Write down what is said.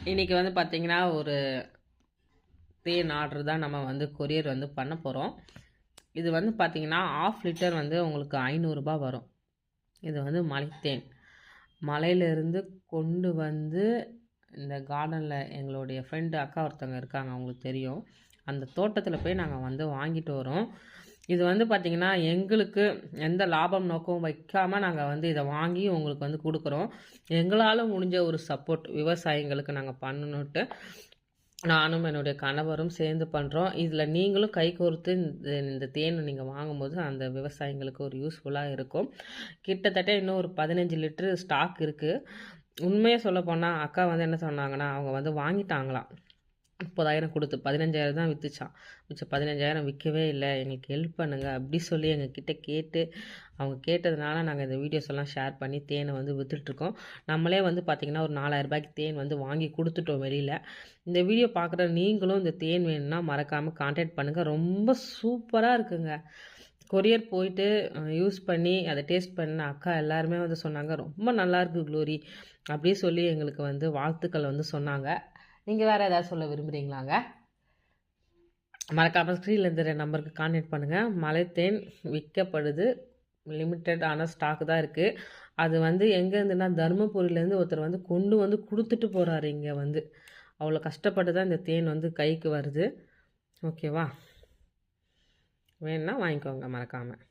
இன்றைக்கி வந்து பார்த்திங்கன்னா ஒரு தேன் ஆர்டர் தான் நம்ம வந்து கொரியர் வந்து பண்ண போகிறோம். இது வந்து பார்த்திங்கன்னா 1/2 லிட்டர் வந்து உங்களுக்கு 500 வரும். இது வந்து மலைத்தேன் மலையிலேருந்து கொண்டு வந்து இந்த கார்டனில் எங்களுடைய ஃப்ரெண்டு அக்கா ஒருத்தவங்க இருக்காங்க, அவங்களுக்கு தெரியும். அந்த தோட்டத்தில் போய் நாங்கள் வந்து வாங்கிட்டு வரோம். இது வந்து பார்த்திங்கன்னா எங்களுக்கு எந்த லாபம் நோக்கம் வைக்காமல் நாங்கள் வந்து இதை வாங்கி உங்களுக்கு வந்து கொடுக்குறோம். எங்களால் முடிஞ்ச ஒரு சப்போர்ட் விவசாயிங்களுக்கு நாங்கள் பண்ணணுன்ட்டு நானும் என்னுடைய கணவரும் சேர்ந்து பண்ணுறோம். இதில் நீங்களும் கை கோர்த்து இந்த தேனை நீங்கள் வாங்கும்போது அந்த விவசாயிங்களுக்கு ஒரு யூஸ்ஃபுல்லாக இருக்கும். கிட்டத்தட்ட இன்னும் ஒரு 15 லிட்டரு ஸ்டாக் இருக்குது. உண்மையாக சொல்லப்போனால் அக்கா வந்து என்ன சொன்னாங்கன்னா, அவங்க வந்து வாங்கிட்டாங்களாம் 30,000 கொடுத்து 15,000 தான் விற்றுச்சான். மிச்சம் 15,000 விற்கவே இல்லை, எங்களுக்கு ஹெல்ப் பண்ணுங்கள் அப்படி சொல்லி எங்ககிட்ட கேட்டு அவங்க கேட்டதுனால நாங்கள் இந்த வீடியோஸ் எல்லாம் ஷேர் பண்ணி தேனை வந்து விற்றுட்ருக்கோம். நம்மளே வந்து பார்த்திங்கன்னா ஒரு 4,000 தேன் வந்து வாங்கி கொடுத்துட்டோம் வெளியில். இந்த வீடியோ பார்க்குற நீங்களும் இந்த தேன் வேணும்னா மறக்காமல் கான்டாக்ட் பண்ணுங்கள். ரொம்ப சூப்பராக இருக்குங்க. கொரியர் போயிட்டு யூஸ் பண்ணி அதை டேஸ்ட் பண்ண அக்கா எல்லாருமே வந்து சொன்னாங்க, ரொம்ப நல்லாயிருக்கு க்ளோரி அப்படி சொல்லி எங்களுக்கு வந்து வாழ்த்துக்கள் வந்து சொன்னாங்க. நீங்கள் வேறு ஏதாவது சொல்ல விரும்புகிறீங்களாங்க? மறக்காமல் ஸ்க்ரீனில் இருந்த நம்பருக்கு கான்டாக்ட் பண்ணுங்கள். மலைத்தேன் விற்கப்படுது, லிமிட்டடான ஸ்டாக் தான் இருக்குது. அது வந்து எங்கேருந்துன்னா தருமபுரியிலேருந்து ஒருத்தர் வந்து கொண்டு வந்து கொடுத்துட்டு போகிறாரு. இங்கே வந்து அவ்வளோ கஷ்டப்பட்டு தான் இந்த தேன் வந்து கைக்கு வருது. ஓகேவா? வேணுன்னா வாங்கிக்கோங்க மறக்காமல்.